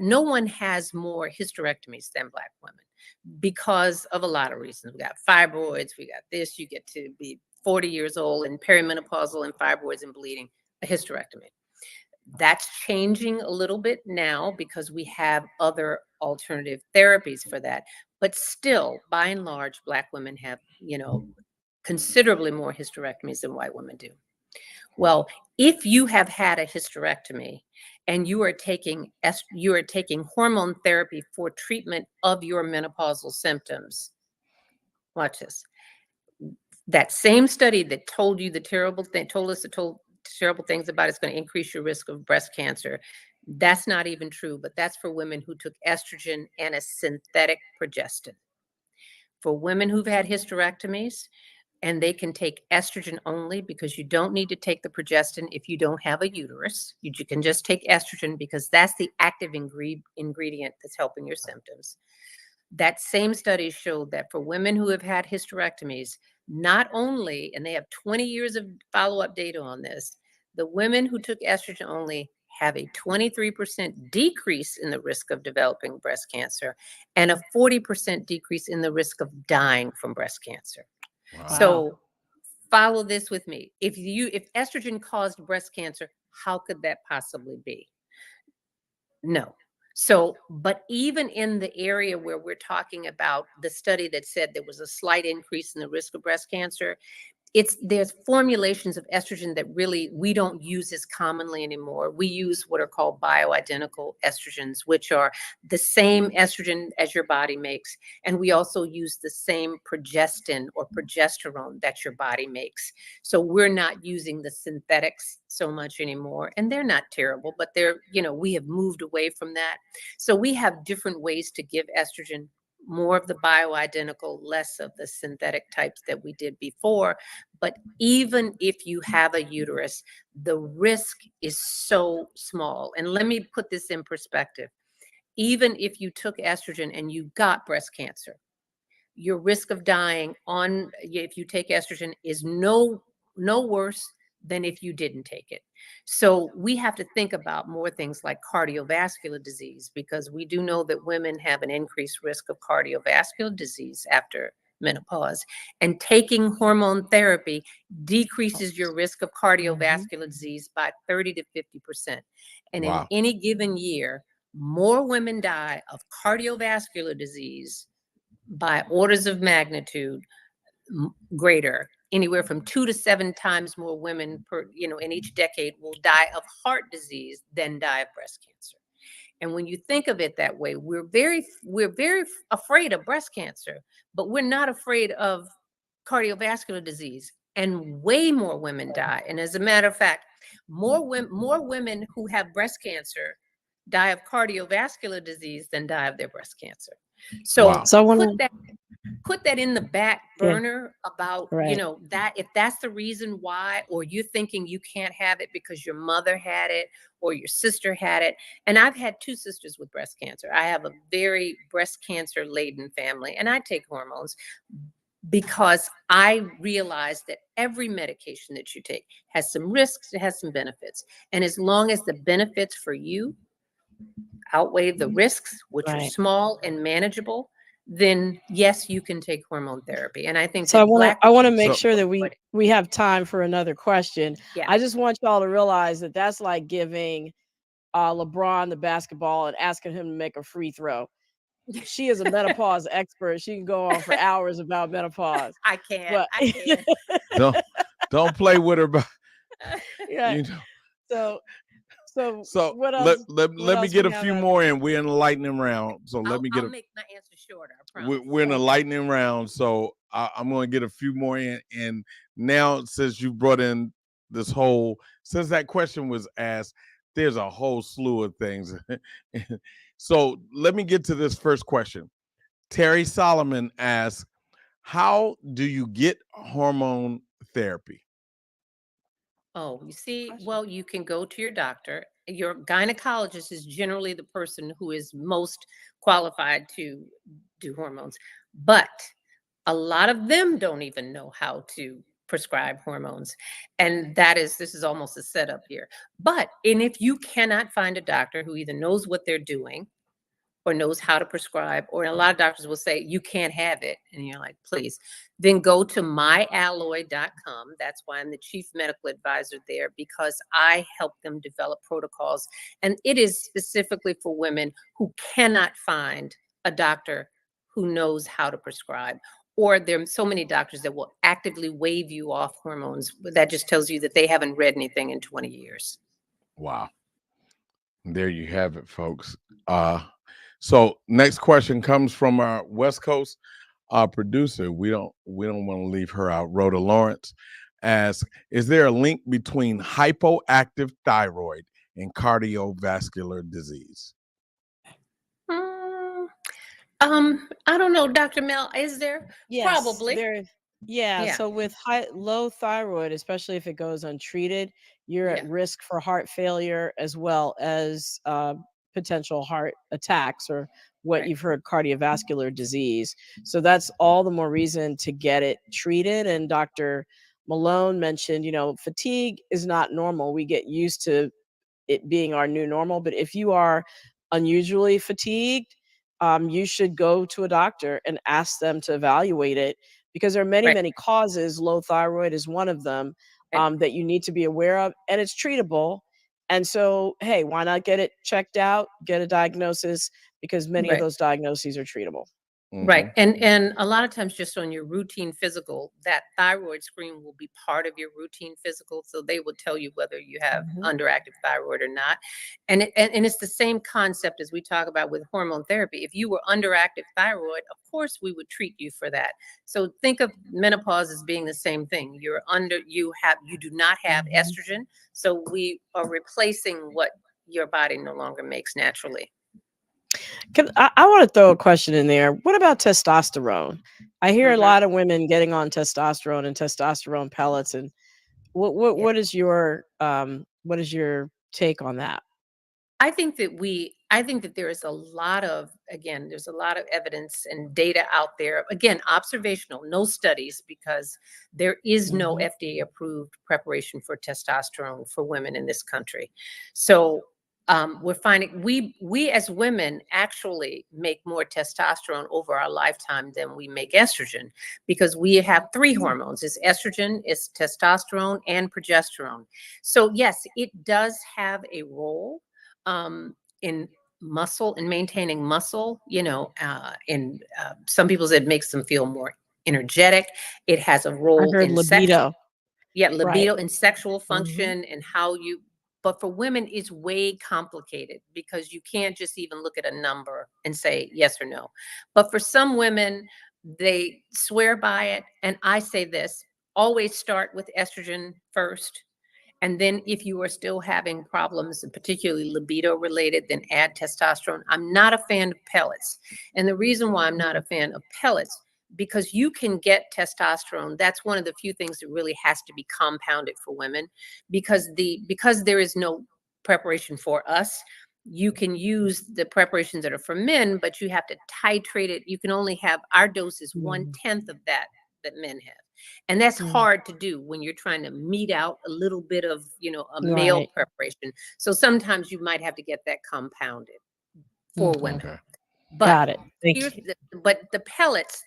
No one has more hysterectomies than Black women, because of a lot of reasons. We got fibroids, we got this, you get to be 40 years old and perimenopausal and fibroids and bleeding, a hysterectomy. That's changing a little bit now because we have other alternative therapies for that. But still, by and large, Black women have, considerably more hysterectomies than white women do. Well, if you have had a hysterectomy and you are taking hormone therapy for treatment of your menopausal symptoms, watch this. That same study that told us the terrible things about it's going to increase your risk of breast cancer, that's not even true, but that's for women who took estrogen and a synthetic progestin. For women who've had hysterectomies, and they can take estrogen only, because you don't need to take the progestin if you don't have a uterus. You can just take estrogen because that's the active ingredient that's helping your symptoms. That same study showed that for women who have had hysterectomies, not only, and they have 20 years of follow-up data on this, the women who took estrogen only have a 23% decrease in the risk of developing breast cancer and a 40% decrease in the risk of dying from breast cancer. Wow. So follow this with me. If estrogen caused breast cancer, how could that possibly be? No. So, but even in the area where we're talking about the study that said there was a slight increase in the risk of breast cancer, there's formulations of estrogen that really we don't use as commonly anymore. We use what are called bioidentical estrogens, which are the same estrogen as your body makes. And we also use the same progestin or progesterone that your body makes. So we're not using the synthetics so much anymore. And they're not terrible, but we have moved away from that. So we have different ways to give estrogen, more of the bioidentical, less of the synthetic types that we did before. But even if you have a uterus, the risk is so small. And let me put this in perspective. Even if you took estrogen and you got breast cancer, your risk of dying if you take estrogen is no worse than if you didn't take it. So we have to think about more things like cardiovascular disease, because we do know that women have an increased risk of cardiovascular disease after menopause. And taking hormone therapy decreases your risk of cardiovascular disease by 30 to 50%. And in any given year, more women die of cardiovascular disease by orders of magnitude greater. Anywhere from 2 to 7 times more women in each decade will die of heart disease than die of breast cancer. And when you think of it that way, we're very afraid of breast cancer, but we're not afraid of cardiovascular disease. And way more women die. And as a matter of fact, more women who have breast cancer die of cardiovascular disease than die of their breast cancer. So put that in the back burner about, Right. that if that's the reason why, or you're thinking you can't have it because your mother had it or your sister had it. And I've had 2 sisters with breast cancer. I have a very breast cancer laden family, and I take hormones because I realize that every medication that you take has some risks, it has some benefits. And as long as the benefits for you outweigh the risks, which are small and manageable, then yes, you can take hormone therapy. And I think So that I want to make So- sure that we have time for another question. Yeah. I just want y'all to realize that that's like giving LeBron the basketball and asking him to make a free throw. She is a menopause expert. She can go on for hours about menopause. I can't. But I can't. don't play with her. yeah. You know. So what let else? me get a few more in. We're in the lightning round. So let me get I'll make my answer shorter. I promise. we're in a lightning round. So I'm going to get a few more in. And now, since you brought in since that question was asked, there's a whole slew of things. So let me get to this first question. Terry Solomon asks, how do you get hormone therapy? Oh, you see, well, you can go to your doctor. Your gynecologist is generally the person who is most qualified to do hormones, but a lot of them don't even know how to prescribe hormones. And this is almost a setup here. And if you cannot find a doctor who either knows what they're doing or knows how to prescribe, or a lot of doctors will say, you can't have it. And you're like, please, then go to myalloy.com. That's why I'm the chief medical advisor there, because I help them develop protocols. And it is specifically for women who cannot find a doctor who knows how to prescribe. Or there are so many doctors that will actively waive you off hormones. That just tells you that they haven't read anything in 20 years. Wow. There you have it, folks. So next question comes from our West Coast producer. We don't want to leave her out. Rhoda Lawrence asks, is there a link between hypoactive thyroid and cardiovascular disease? I don't know, Dr. Mel, is there? Yes, Probably. yeah. So with low thyroid, especially if it goes untreated, you're at risk for heart failure as well as potential heart attacks or what you've heard cardiovascular disease. So that's all the more reason to get it treated. And Dr. Malone mentioned, fatigue is not normal. We get used to it being our new normal. But if you are unusually fatigued, you should go to a doctor and ask them to evaluate it, because there are many, many causes. Low thyroid is one of them that you need to be aware of, and it's treatable. And so, hey, why not get it checked out, get a diagnosis, because many of those diagnoses are treatable. Right. And a lot of times just on your routine physical, that thyroid screen will be part of your routine physical. So they will tell you whether you have underactive thyroid or not. And it's the same concept as we talk about with hormone therapy. If you were underactive thyroid, of course we would treat you for that. So think of menopause as being the same thing. You do not have estrogen. So we are replacing what your body no longer makes naturally. I want to throw a question in there. What about testosterone? I hear a lot of women getting on testosterone and testosterone pellets. And what is your take on that? I think that there is there's a lot of evidence and data out there. Again, observational, no studies, because there is no FDA approved preparation for testosterone for women in this country. So we're finding we as women actually make more testosterone over our lifetime than we make estrogen, because we have 3 hormones. It's estrogen, it's testosterone, and progesterone. So yes, it does have a role in muscle and maintaining muscle, some people said it makes them feel more energetic. It has a role in libido. Libido and sexual function and but for women, it's way complicated, because you can't just even look at a number and say yes or no. But for some women, they swear by it. And I say this, always start with estrogen first. And then if you are still having problems, and particularly libido related, then add testosterone. I'm not a fan of pellets. And the reason why I'm not a fan of pellets, because you can get testosterone. That's one of the few things that really has to be compounded for women, because there is no preparation for us. You can use the preparations that are for men, but you have to titrate it. You can only have, our dose is 1/10 of that men have. And that's hard to do when you're trying to mete out a little bit of, a male preparation. So sometimes you might have to get that compounded for women. Okay. But got it. Thank you. But the pellets,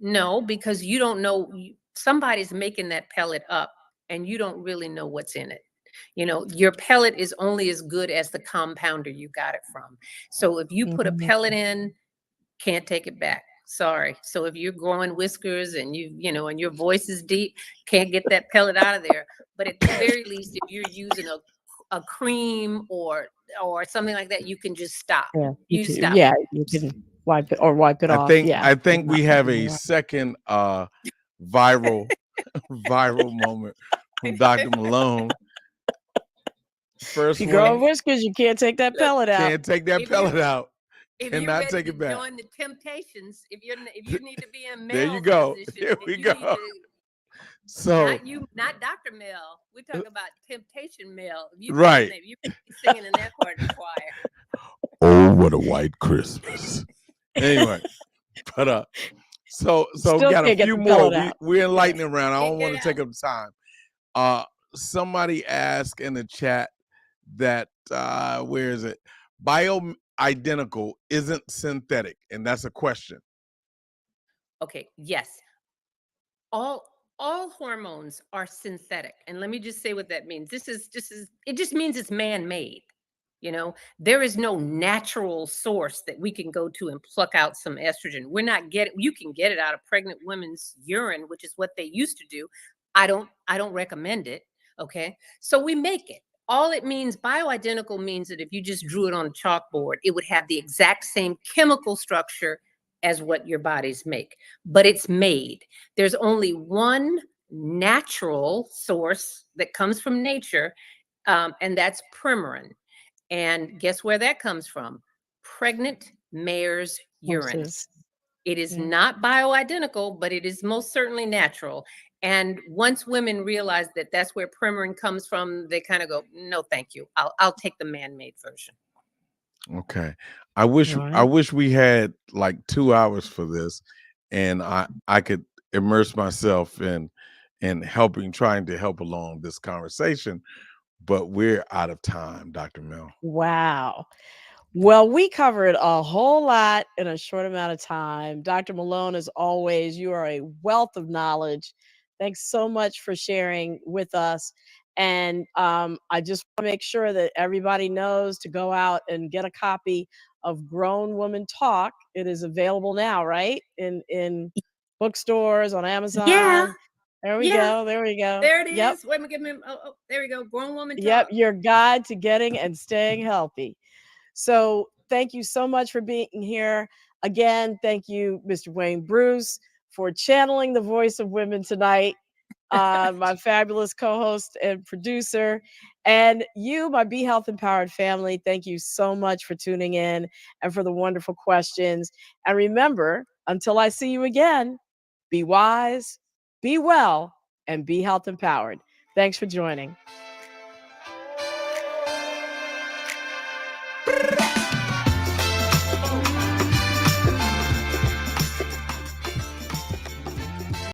no, because you don't know, somebody's making that pellet up and you don't really know what's in it. Your pellet is only as good as the compounder you got it from. So if you put a pellet in, can't take it back. Sorry. So if you're growing whiskers and and your voice is deep, can't get that pellet out of there. But at the very least, if you're using a cream or something like that, you can just stop. Yeah, You can, stop. yeah, you can wipe it off. I think we have a second viral moment from Dr. Malone. First, if you're growing whiskers, you can't take that pellet out. Can't take that pellet out. If you're ready take it back. join the temptations, if you need to be in Mel's there you go. position, Here we go. So not Dr. Mel. We're talking about temptation Mel. Right. You singing in that part of the choir. Oh, what a white Christmas. Anyway, but so got a few more. We're enlightening around. I don't want to take up time. Somebody asked in the chat that where is it? Bioidentical isn't synthetic, and that's a question. Okay, yes. All hormones are synthetic. And let me just say what that means. It just means it's man-made. There is no natural source that we can go to and pluck out some estrogen. You can get it out of pregnant women's urine, which is what they used to do. I don't recommend it. Okay. So we make it. All it means, bioidentical means that if you just drew it on a chalkboard, it would have the exact same chemical structure as what your bodies make, but it's made. There's only one natural source that comes from nature, and that's Premarin. And guess where that comes from? Pregnant mare's urine. It is not bioidentical, but it is most certainly natural. And once women realize that that's where Premarin comes from, they kind of go, no, thank you. I'll take the man-made version. Okay. I wish we had like 2 hours for this, and I could immerse myself in trying to help along this conversation, but we're out of time, Dr. Mel. Wow. Well, we covered a whole lot in a short amount of time. Dr. Malone, as always, you are a wealth of knowledge. Thanks so much for sharing with us. And I just want to make sure that everybody knows to go out and get a copy of Grown Woman Talk. It is available now, right? In bookstores, on Amazon. Yeah. There we go. There we go. There it is. Yep. Wait a minute. Oh, there we go. Grown Woman Talk. Yep. Your guide to getting and staying healthy. So thank you so much for being here. Again, thank you, Mr. Wayne Bruce, for channeling the voice of women tonight. My fabulous co-host and producer. And you, my Be Health Empowered family, thank you so much for tuning in and for the wonderful questions. And remember, until I see you again, be wise, be well, and be health empowered. Thanks for joining.